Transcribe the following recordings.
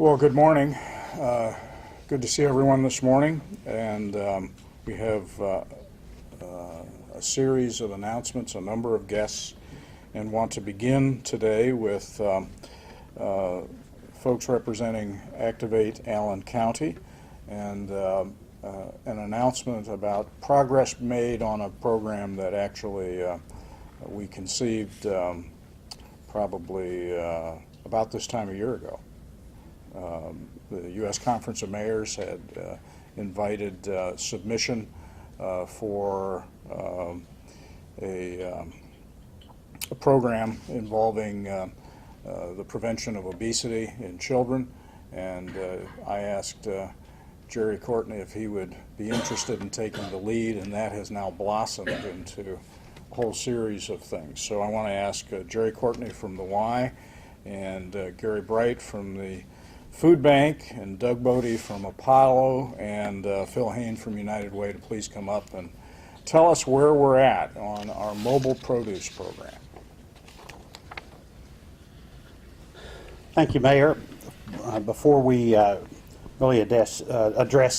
Well, good morning. Good to see everyone this morning, and we have a series of announcements, a number of guests, and want to begin today with folks representing Activate Allen County and an announcement about progress made on a program that actually we conceived probably about this time a year ago. The U.S. Conference of Mayors had invited submission for a program involving the prevention of obesity in children, and I asked Jerry Courtney if he would be interested in taking the lead, and that has now blossomed into a whole series of things. So I want to ask Jerry Courtney from the Y, and Gary Bright from the Food Bank, and Doug Bode from Apollo, and Phil Hayne from United Way to please come up and tell us where we're at on our mobile produce program. Thank you, Mayor. Before we really address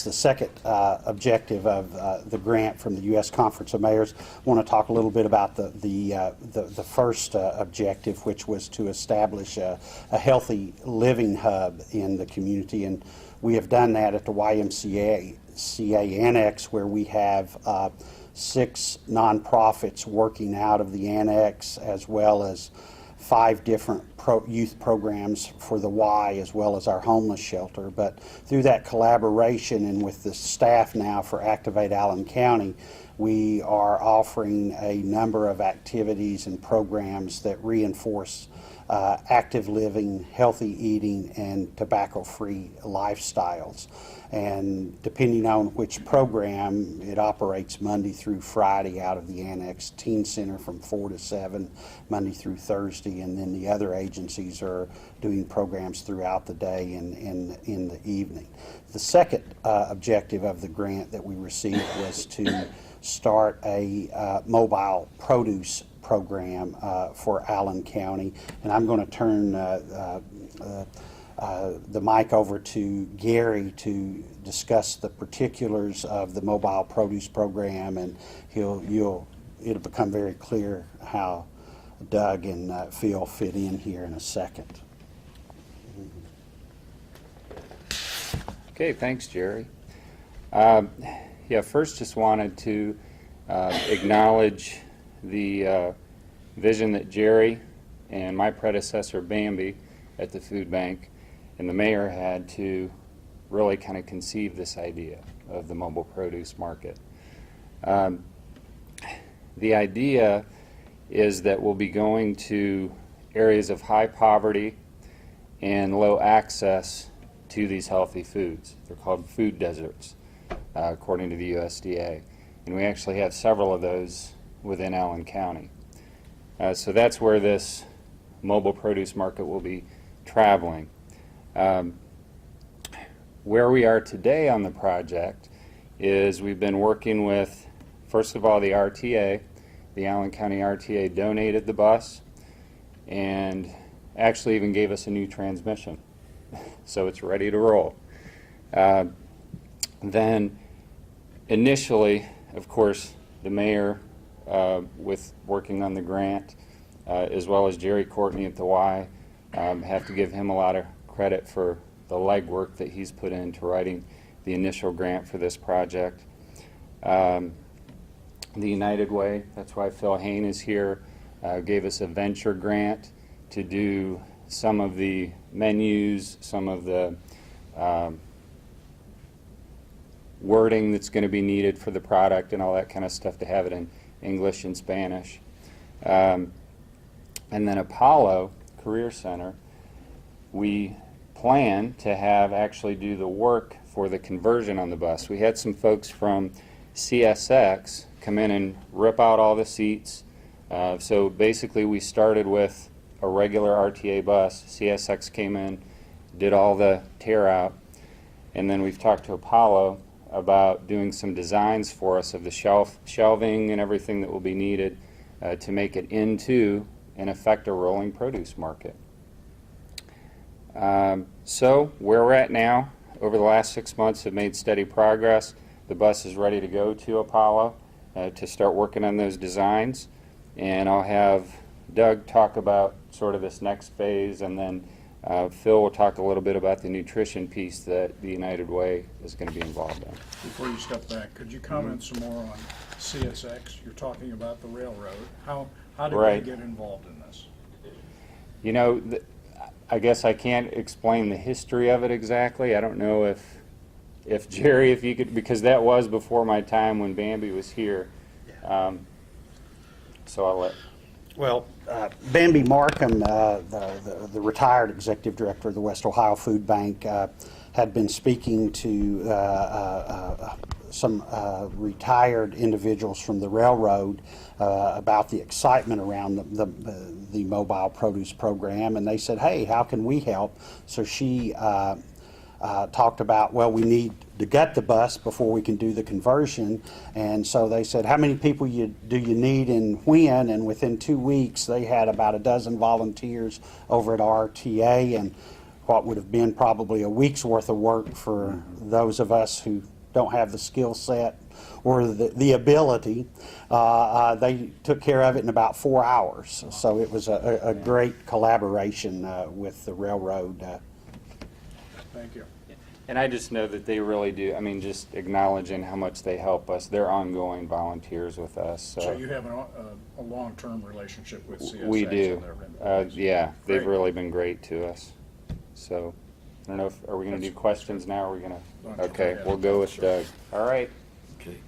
the second objective of the grant from the U.S. Conference of Mayors, I want to talk a little bit about the first objective, which was to establish a healthy living hub in the community, and we have done that at the YMCA Annex, where we have 6 nonprofits working out of the annex, as well as 5 different youth programs for the Y, as well as our homeless shelter. But through that collaboration and with the staff now for Activate Allen County, we are offering a number of activities and programs that reinforce active living, healthy eating, and tobacco-free lifestyles. And depending on which program, it operates Monday through Friday out of the Annex Teen Center from 4 to 7, Monday through Thursday, and then the other agencies are doing programs throughout the day and in the evening. The second objective of the grant that we received was to start a mobile produce program for Allen County, and I'm going to turn the mic over to Gary to discuss the particulars of the mobile produce program, and it'll become very clear how Doug and Phil fit in here in a second. Okay, thanks, Jerry. First just wanted to acknowledge the vision that Jerry and my predecessor Bambi at the food bank and the mayor had to really kind of conceive this idea of the mobile produce market. The idea is that we'll be going to areas of high poverty and low access to these healthy foods. They're called food deserts, according to the USDA. And we actually have several of those within Allen County. So that's where this mobile produce market will be traveling. Where we are today on the project is we've been working with, first of all, the RTA. The Allen County RTA donated the bus and actually even gave us a new transmission. So it's ready to roll. Then initially, of course, the mayor, with working on the grant, as well as Jerry Courtney at the Y, have to give him a lot of credit for the legwork that he's put into writing the initial grant for this project. The United Way, that's why Phil Hayne is here, gave us a venture grant to do some of the menus, some of the wording that's going to be needed for the product and all that kind of stuff, to have it in English and Spanish. And then Apollo Career Center, we plan to have actually do the work for the conversion on the bus. We had some folks from CSX come in and rip out all the seats. So basically we started with a regular RTA bus. CSX came in, did all the tear out, and then we've talked to Apollo about doing some designs for us of the shelving and everything that will be needed to make it into, in effect, a rolling produce market. So where we're at now, over the last 6 months, have made steady progress. The bus is ready to go to Apollo to start working on those designs, and I'll have Doug talk about sort of this next phase, and then Phil will talk a little bit about the nutrition piece that the United Way is going to be involved in. Before you step back, could you comment some more on CSX? You're talking about the railroad. How did Right. they get involved in this? You know, I guess I can't explain the history of it exactly. I don't know if Jerry, if you could, because that was before my time when Bambi was here. So I'll let. Well, Bambi Markham, the retired executive director of the West Ohio Food Bank, had been speaking to some retired individuals from the railroad about the excitement around the mobile produce program, and they said, "Hey, how can we help?" So she talked about, well, we need to gut the bus before we can do the conversion, and so they said, how many people do you need and when? And within 2 weeks they had about a dozen volunteers over at RTA, and what would have been probably a week's worth of work for those of us who don't have the skill set or the ability, they took care of it in about 4 hours. So it was a great collaboration with the railroad. Thank you. And I just know that they really do. I mean, just acknowledging how much they help us. They're ongoing volunteers with us. So you have a long-term relationship with CSX? We do. Yeah, they've Great. really been great to us. So I don't know if, are we going to do questions now? Or are we going to? Okay, we'll go with Doug. All right. Okay.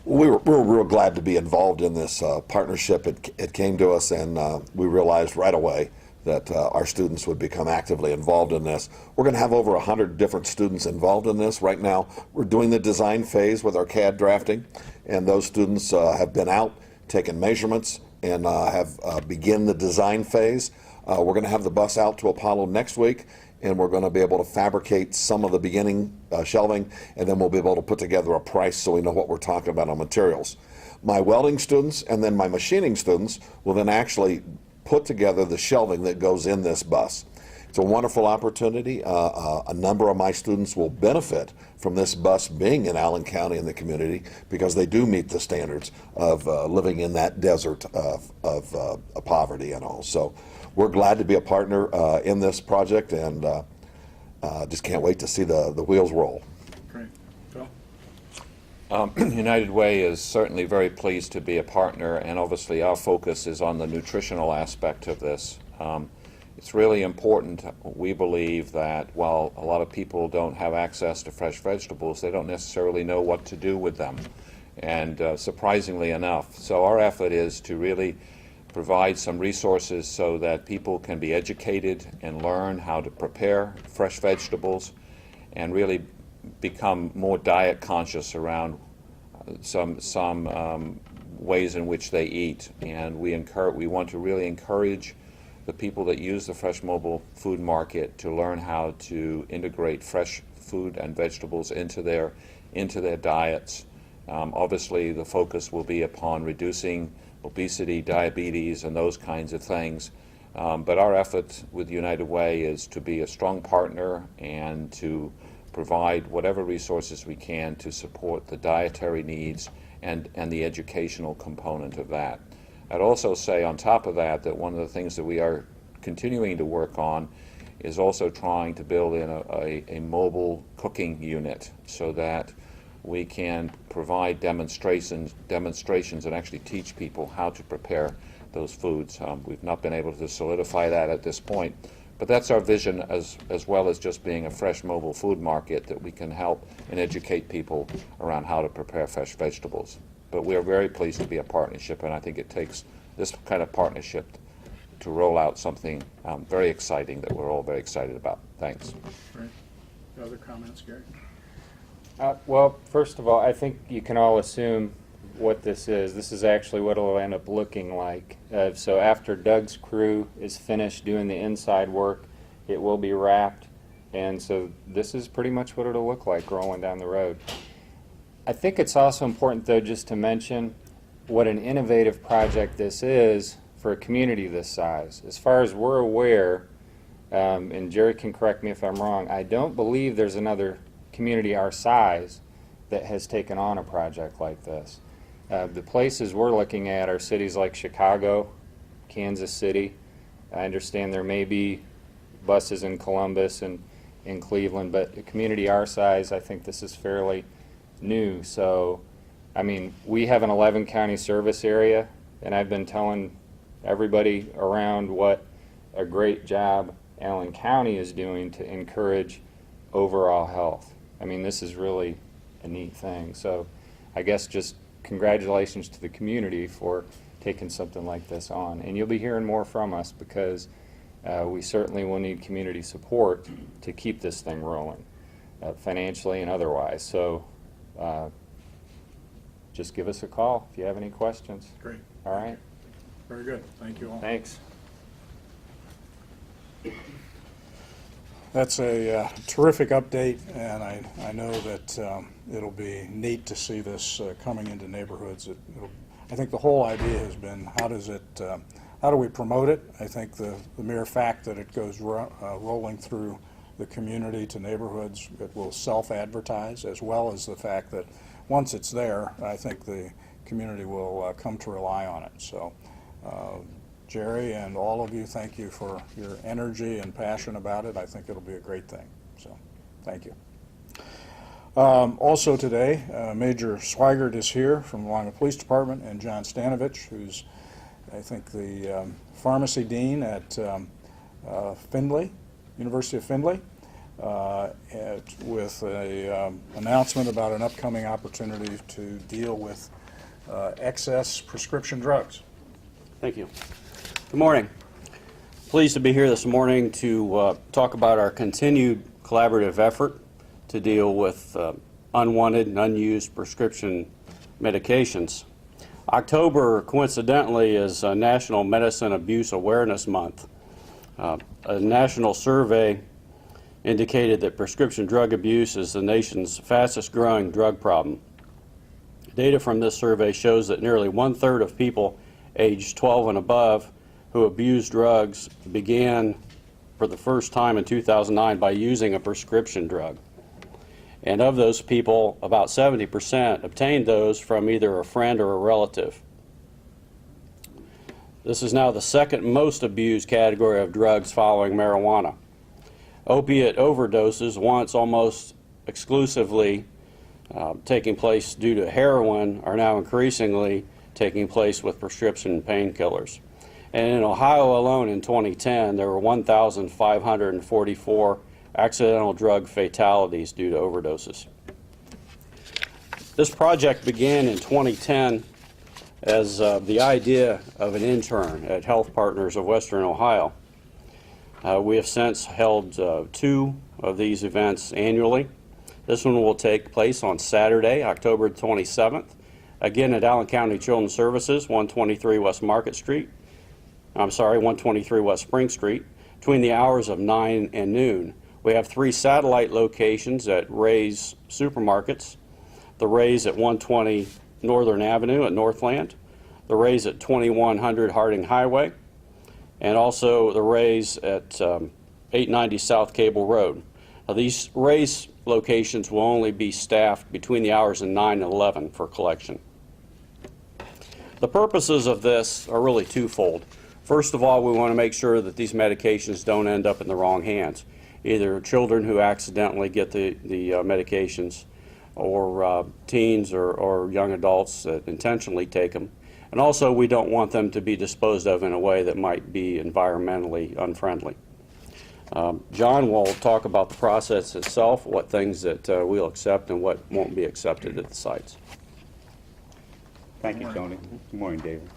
We're real glad to be involved in this partnership. It came to us, and we realized right away that our students would become actively involved in this. We're going to have over 100 different students involved in this. Right now, we're doing the design phase with our CAD drafting, and those students have been out, taken measurements, and have begin the design phase. We're going to have the bus out to Apollo next week, and we're going to be able to fabricate some of the beginning shelving, and then we'll be able to put together a price so we know what we're talking about on materials. My welding students and then my machining students will then actually put together the shelving that goes in this bus. It's a wonderful opportunity. A number of my students will benefit from this bus being in Allen County in the community because they do meet the standards of living in that desert of poverty and all. So we're glad to be a partner in this project, and just can't wait to see the wheels roll. Great. Phil? United Way is certainly very pleased to be a partner, and obviously our focus is on the nutritional aspect of this. It's really important, we believe, that while a lot of people don't have access to fresh vegetables, they don't necessarily know what to do with them, and surprisingly enough. So our effort is to really provide some resources so that people can be educated and learn how to prepare fresh vegetables and really become more diet conscious around some ways in which they eat. And we want to really encourage the people that use the Fresh Mobile Food Market to learn how to integrate fresh food and vegetables into their diets. Obviously, the focus will be upon reducing obesity, diabetes, and those kinds of things. But our effort with United Way is to be a strong partner and to provide whatever resources we can to support the dietary needs and the educational component of that. I'd also say on top of that one of the things that we are continuing to work on is also trying to build in a mobile cooking unit so that we can provide demonstrations and actually teach people how to prepare those foods. We've not been able to solidify that at this point, but that's our vision as well as just being a fresh mobile food market, that we can help and educate people around how to prepare fresh vegetables. But we are very pleased to be a partnership, and I think it takes this kind of partnership to roll out something very exciting that we're all very excited about. Thanks. Great. Other comments, Gary? Well, first of all, I think you can all assume what this is. This is actually what it'll end up looking like. So after Doug's crew is finished doing the inside work, it will be wrapped, and so this is pretty much what it'll look like rolling down the road. I think it's also important, though, just to mention what an innovative project this is for a community this size. As far as we're aware, and Jerry can correct me if I'm wrong, I don't believe there's another community our size that has taken on a project like this. The places we're looking at are cities like Chicago, Kansas City. I understand there may be buses in Columbus and in Cleveland, but a community our size, I think this is fairly new. So, I mean, we have an 11 county service area, and I've been telling everybody around what a great job Allen County is doing to encourage overall health. I mean, this is really a neat thing. So I guess just congratulations to the community for taking something like this on. And you'll be hearing more from us because we certainly will need community support to keep this thing rolling, financially and otherwise. So just give us a call if you have any questions. Great. All right? Very good. Thank you all. Thanks. That's a terrific update, and I know that it'll be neat to see this coming into neighborhoods. I think the whole idea has been how do we promote it? I think the mere fact that it goes rolling through the community to neighborhoods, it will self-advertise, as well as the fact that once it's there, I think the community will come to rely on it. So. Jerry and all of you, thank you for your energy and passion about it. I think it'll be a great thing. So, thank you. Also today, Major Swygart is here from the Lima Police Department, and John Stanovich, who's, I think, the pharmacy dean at Findlay, University of Findlay, with an announcement about an upcoming opportunity to deal with excess prescription drugs. Thank you. Good morning. Pleased to be here this morning to talk about our continued collaborative effort to deal with unwanted and unused prescription medications. October, coincidentally, is National Medicine Abuse Awareness Month. A national survey indicated that prescription drug abuse is the nation's fastest growing drug problem. Data from this survey shows that nearly 1/3 of people aged 12 and above who abuse drugs began for the first time in 2009 by using a prescription drug. And of those people, about 70% obtained those from either a friend or a relative. This is now the second most abused category of drugs following marijuana. Opiate overdoses, once almost exclusively taking place due to heroin, are now increasingly taking place with prescription painkillers. And in Ohio alone in 2010, there were 1,544 accidental drug fatalities due to overdoses. This project began in 2010 as the idea of an intern at Health Partners of Western Ohio. We have since held 2 of these events annually. This one will take place on Saturday, October 27th, again at Allen County Children's Services, 123 West Market Street. 123 West Spring Street, between the hours of 9 and noon. We have 3 satellite locations at Ray's Supermarkets, the Ray's at 120 Northern Avenue at Northland, the Ray's at 2100 Harding Highway, and also the Ray's at 890 South Cable Road. Now, these Ray's locations will only be staffed between the hours of 9 and 11 for collection. The purposes of this are really twofold. First of all, we want to make sure that these medications don't end up in the wrong hands, either children who accidentally get the medications or teens or young adults that intentionally take them. And also, we don't want them to be disposed of in a way that might be environmentally unfriendly. John will talk about the process itself, what things that we'll accept and what won't be accepted at the sites. Thank you, Tony. Good morning, David.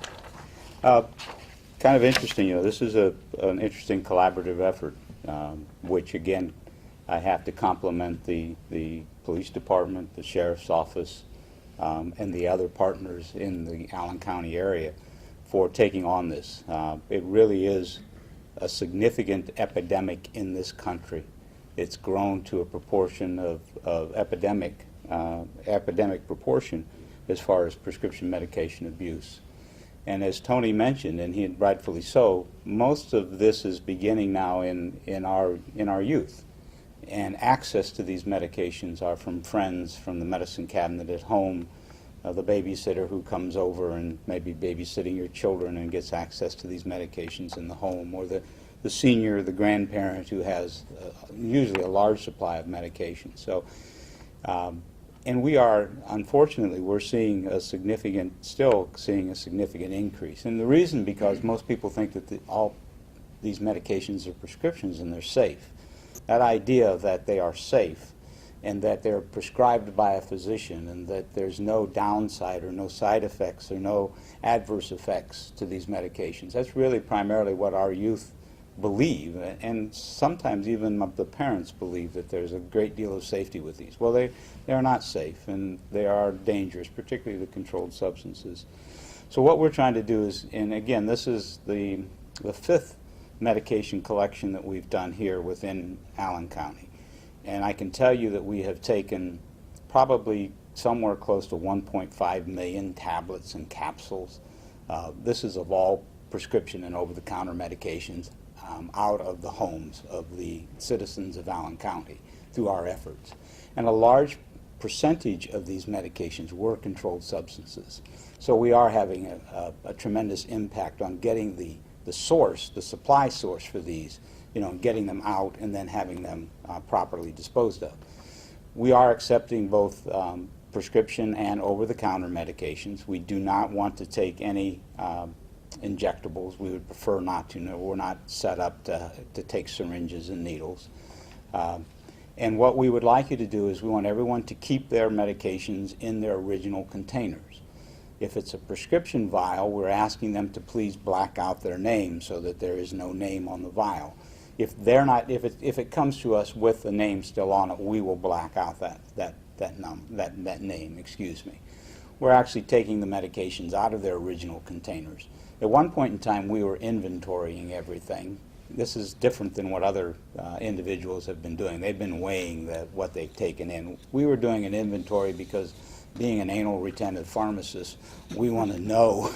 Kind of interesting, this is an interesting collaborative effort, which again, I have to compliment the police department, the sheriff's office, and the other partners in the Allen County area for taking on this. It really is a significant epidemic in this country. It's grown to a proportion of epidemic proportion as far as prescription medication abuse. And as Tony mentioned, and he rightfully so, most of this is beginning now in our youth. And access to these medications are from friends, from the medicine cabinet at home, the babysitter who comes over and maybe babysitting your children and gets access to these medications in the home, or the senior, the grandparent who has usually a large supply of medication. So, and we are, unfortunately, we're seeing still seeing a significant increase. And the reason, because most people think that all these medications are prescriptions and they're safe. That idea that they are safe and that they're prescribed by a physician and that there's no downside or no side effects or no adverse effects to these medications, that's really primarily what our youth believe, and sometimes even the parents believe that there's a great deal of safety with these. Well, they are not safe, and they are dangerous, particularly the controlled substances. So what we're trying to do is, and again, this is the fifth medication collection that we've done here within Allen County. And I can tell you that we have taken probably somewhere close to 1.5 million tablets and capsules. This is of all prescription and over-the-counter medications out of the homes of the citizens of Allen County through our efforts. And a large percentage of these medications were controlled substances. So we are having a tremendous impact on getting the source, the supply source for these, getting them out and then having them properly disposed of. We are accepting both prescription and over-the-counter medications. We do not want to take any injectables. We would prefer not to. No, we're not set up to take syringes and needles. And what we would like you to do is we want everyone to keep their medications in their original containers. If it's a prescription vial, we're asking them to please black out their name so that there is no name on the vial. If it comes to us with the name still on it, we will black out that name. Excuse me. We're actually taking the medications out of their original containers. At one point in time, we were inventorying everything. This is different than what other individuals have been doing. They've been weighing what they've taken in. We were doing an inventory because, being an anal retentive pharmacist, we want to know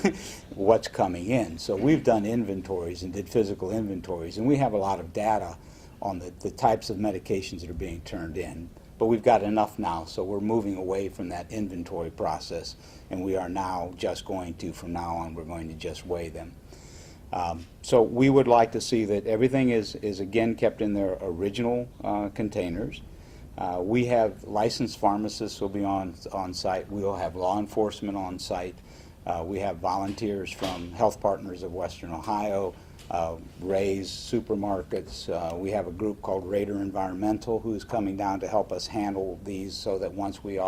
what's coming in. So we've done inventories and did physical inventories, and we have a lot of data on the types of medications that are being turned in. But we've got enough now, so we're moving away from that inventory process, and we are now just going to, from now on, we're going to just weigh them. So we would like to see that everything is again kept in their original containers. We have licensed pharmacists will be on site. We will have law enforcement on site. We have volunteers from Health Partners of Western Ohio, Ray's Supermarkets. We have a group called Raider Environmental who is coming down to help us handle these so that once we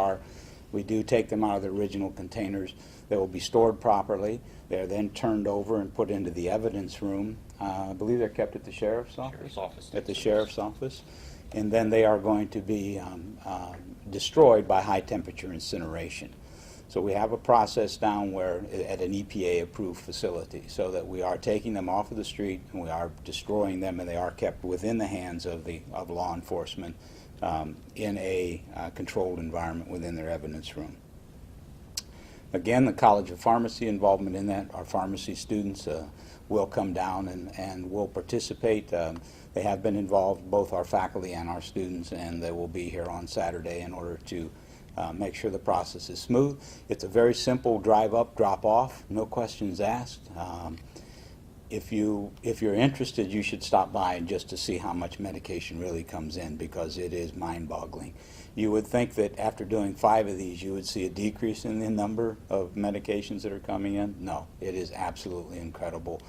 do take them out of the original containers, they will be stored properly. They're then turned over and put into the evidence room. I believe they're kept at the sheriff's office. At the sheriff's office. And then they are going to be destroyed by high temperature incineration. So we have a process down where at an EPA-approved facility, so that we are taking them off of the street and we are destroying them, and they are kept within the hands of law enforcement in a controlled environment within their evidence room. Again, the College of Pharmacy involvement in that. Our pharmacy students will come down and will participate. They have been involved, both our faculty and our students, and they will be here on Saturday in order to make sure the process is smooth. It's a very simple drive up, drop off, no questions asked. If you're interested, you should stop by just to see how much medication really comes in, because it is mind-boggling. You would think that after doing 5 of these, you would see a decrease in the number of medications that are coming in. No, it is absolutely incredible.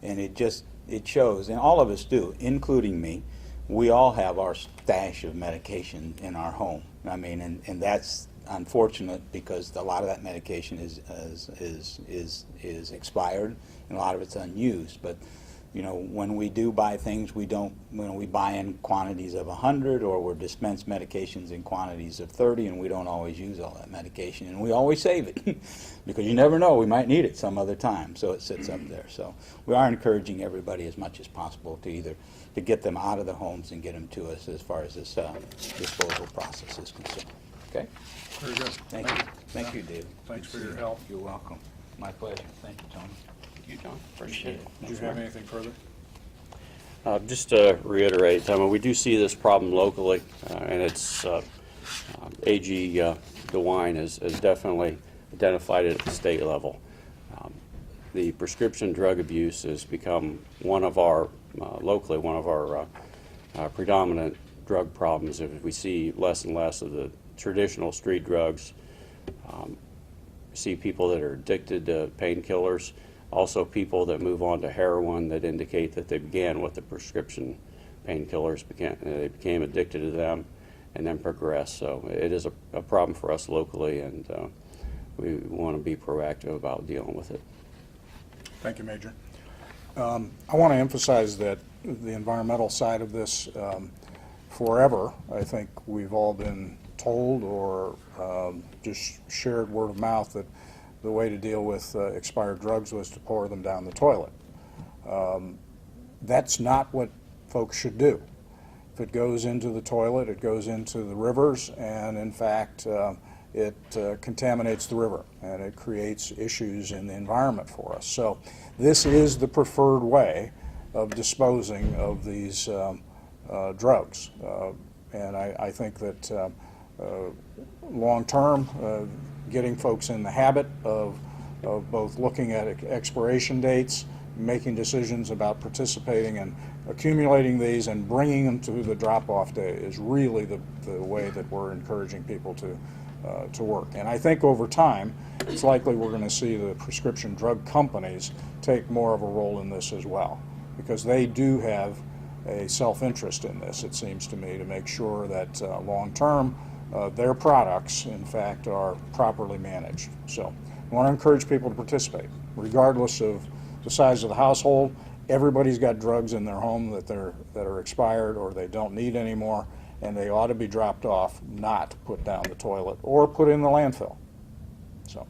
And it shows, and all of us do, including me. We all have our stash of medication in our home. I mean, and that's unfortunate because a lot of that medication is expired and a lot of it's unused. But when we do buy things, we buy in quantities of 100, or we're dispensed medications in quantities of 30, and we don't always use all that medication, and we always save it because you never know, we might need it some other time, so it sits up there. So we are encouraging everybody as much as possible to get them out of the homes and get them to us as far as this disposal process is concerned. Okay? Very good. Thank you. Thank you, David. Thanks for your help. You're welcome. My pleasure. Thank you, Tony. You, John. Appreciate it. Do you have anything further? Just to reiterate, I mean, we do see this problem locally, and it's AG DeWine has definitely identified it at the state level. The prescription drug abuse has become one of our, locally, one of our predominant drug problems. If we see less and less of the traditional street drugs, see people that are addicted to painkillers, also people that move on to heroin that indicate that they began with the prescription painkillers, they became addicted to them, and then progressed. So it is a problem for us locally, and we want to be proactive about dealing with it. Thank you, Major. I want to emphasize that the environmental side of this, forever, I think we've all been told or just shared word of mouth that the way to deal with expired drugs was to pour them down the toilet. That's not what folks should do. If it goes into the toilet, it goes into the rivers, and in fact, it contaminates the river, and it creates issues in the environment for us. So this is the preferred way of disposing of these drugs. And I think that long term, getting folks in the habit of both looking at expiration dates, making decisions about participating and accumulating these and bringing them to the drop-off day is really the way that we're encouraging people to work. And I think over time, it's likely we're going to see the prescription drug companies take more of a role in this as well, because they do have a self-interest in this, it seems to me, to make sure that long-term their products, in fact, are properly managed. So I want to encourage people to participate, regardless of the size of the household. Everybody's got drugs in their home that are expired or they don't need anymore, and they ought to be dropped off, not put down the toilet or put in the landfill. So,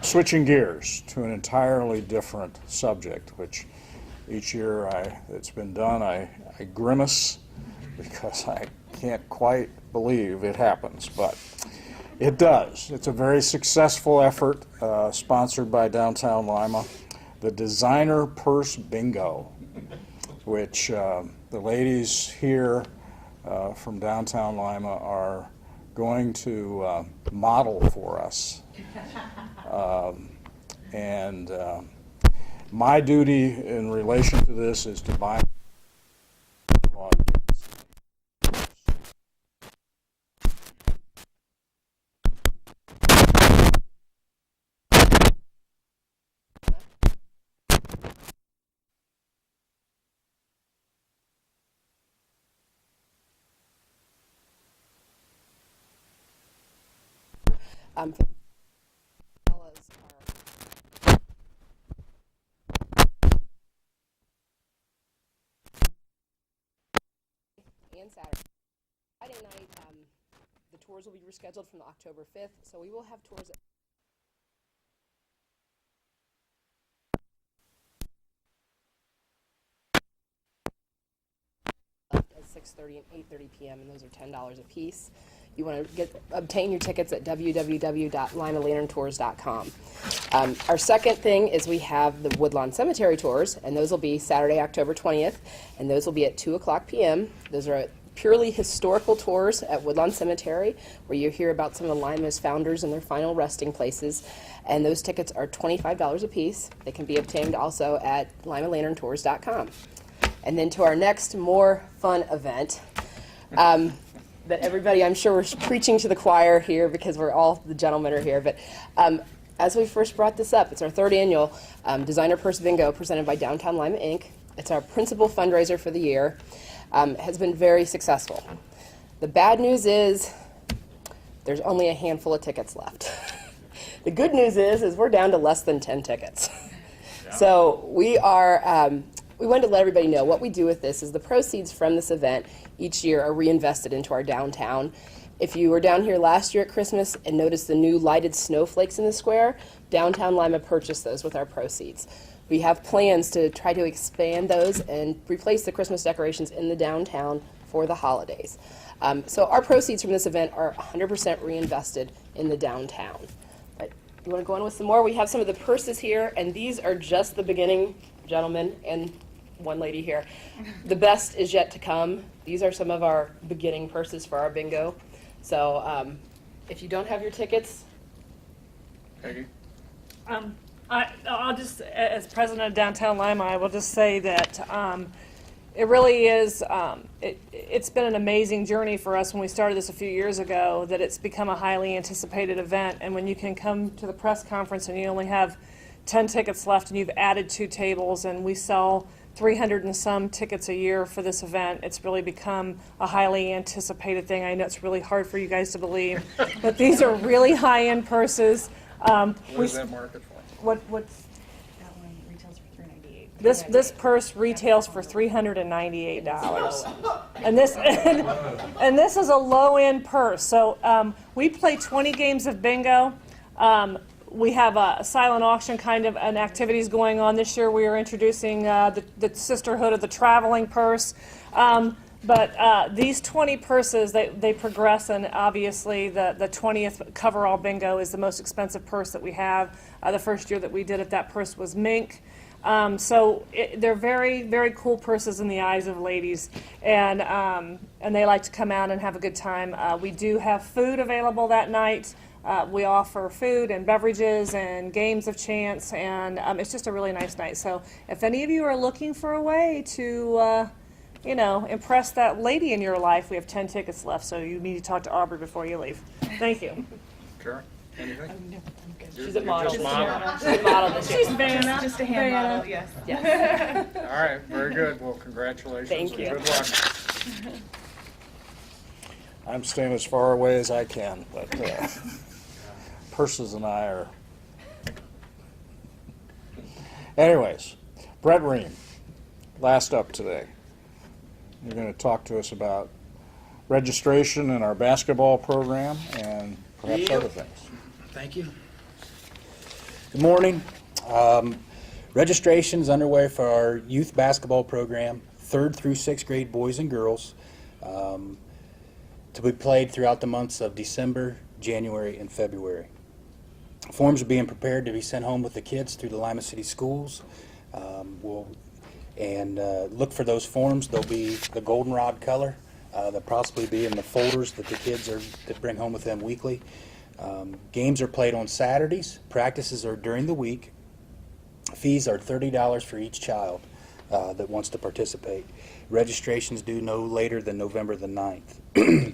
switching gears to an entirely different subject, which each year it's been done, I grimace because I can't quite believe it happens, but it does. It's a very successful effort sponsored by Downtown Lima, the Designer Purse Bingo, which the ladies here from Downtown Lima are going to model for us. And my duty in relation to this is to buy and Saturday. Friday night, the tours will be rescheduled from October 5th, so we will have tours at 6:30 and 8:30 p.m., and those are $10 a piece. You want to obtain your tickets at www.limalanterntours.com. Our second thing is we have the Woodlawn Cemetery tours, and those will be Saturday, October 20th, and those will be at 2:00 p.m. Those are purely historical tours at Woodlawn Cemetery, where you hear about some of Lima's founders and their final resting places, and those tickets are $25 a piece. They can be obtained also at limalanterntours.com. And then to our next, more fun event, that everybody, I'm sure we're preaching to the choir here because we're all, the gentlemen are here, but as we first brought this up, it's our third annual Designer Purse Bingo presented by Downtown Lima, Inc. It's our principal fundraiser for the year. Has been very successful. The bad news is there's only a handful of tickets left. The good news is we're down to less than 10 tickets. Yeah. So we are, we wanted to let everybody know what we do with this is the proceeds from this event each year are reinvested into our downtown. If you were down here last year at Christmas and noticed the new lighted snowflakes in the square, Downtown Lima purchased those with our proceeds. We have plans to try to expand those and replace the Christmas decorations in the downtown for the holidays. So our proceeds from this event are 100% reinvested in the downtown. But You want to go on with some more? We have some of the purses here, and these are just the beginning, gentlemen, and one lady here. The best is yet to come. These are some of our beginning purses for our bingo. So if you don't have your tickets, Peggy? I'll just, as president of Downtown Lima, I will just say that it really is, it's been an amazing journey for us when we started this a few years ago, that it's become a highly anticipated event. And when you can come to the press conference and you only have 10 tickets left and you've added 2 tables and we sell 300 and some tickets a year for this event, it's really become a highly anticipated thing. I know it's really hard for you guys to believe, but these are really high-end purses. What is that market for? What's That one retails for $398. this purse retails for $398, and this is a low-end purse. So we play 20 games of bingo. We have a silent auction kind of an activities going on this year. We are introducing the Sisterhood of the Traveling Purse. But these 20 purses, they progress, and obviously the 20th coverall bingo is the most expensive purse that we have. The first year that we did it, that purse was mink. So they're very, very cool purses in the eyes of ladies, and they like to come out and have a good time. We do have food available that night. We offer food and beverages and games of chance, and it's just a really nice night. So if any of you are looking for a way to impress that lady in your life, we have 10 tickets left, so you need to talk to Aubree before you leave. Thank you. Cara, anything? she's a model. Just model. She's a model this year. She's Vanna. Just a hand model, yes. Yes. All right, very good. Well, congratulations. Thank and you. Good luck. I'm staying as far away as I can, but purses and I are. Anyways, Brett Roehm, last up today. You're going to talk to us about registration in our basketball program and perhaps other things. Thank you. Good morning. Registration is underway for our youth basketball program, 3rd through 6th grade boys and girls, to be played throughout the months of December, January, and February. Forms are being prepared to be sent home with the kids through the Lima City schools. Look for those forms. They'll be the goldenrod color. They'll possibly be in the folders that the kids that bring home with them weekly. Games are played on Saturdays. Practices are during the week. Fees are $30 for each child that wants to participate. Registration's due no later than November the 9th. A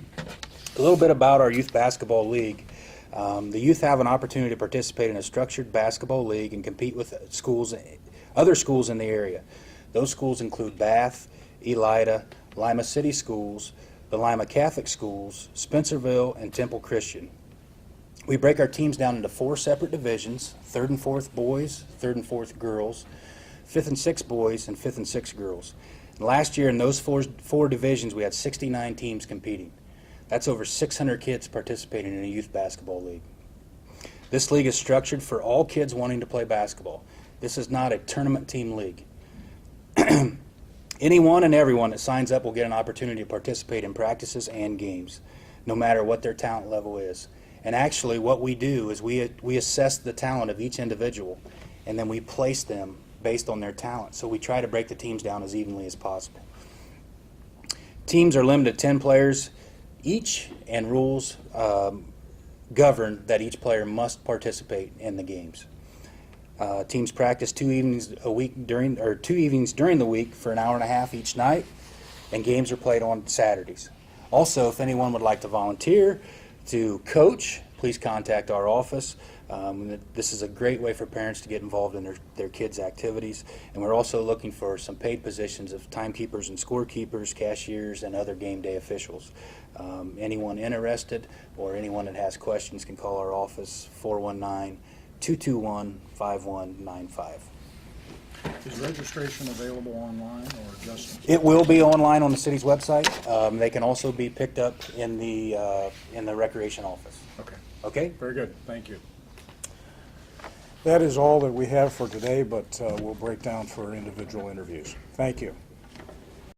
little bit about our youth basketball league. The youth have an opportunity to participate in a structured basketball league and compete with other schools in the area. Those schools include Bath, Elida, Lima City Schools, the Lima Catholic Schools, Spencerville, and Temple Christian. We break our teams down into 4 separate divisions: 3rd and 4th boys, 3rd and 4th girls, 5th and 6th boys, and 5th and 6th girls. And last year in those four divisions we had 69 teams competing. That's over 600 kids participating in a youth basketball league. This league is structured for all kids wanting to play basketball. This is not a tournament team league. Anyone and everyone that signs up will get an opportunity to participate in practices and games, no matter what their talent level is. And actually what we do is we assess the talent of each individual, and then we place them based on their talent. So we try to break the teams down as evenly as possible. Teams are limited to 10 players each, and rules govern that each player must participate in the games. Teams practice 2 evenings during the week for an hour and a half each night, and games are played on Saturdays. Also, if anyone would like to volunteer to coach, please contact our office. This is a great way for parents to get involved in their kids' activities, and we're also looking for some paid positions of timekeepers and scorekeepers, cashiers, and other game day officials. Anyone interested or anyone that has questions can call our office, 419-221-5195. Is registration available online or just? It will be online on the city's website. They can also be picked up in the recreation office. Okay. Okay? Very good. Thank you. That is all that we have for today, but we'll break down for individual interviews. Thank you.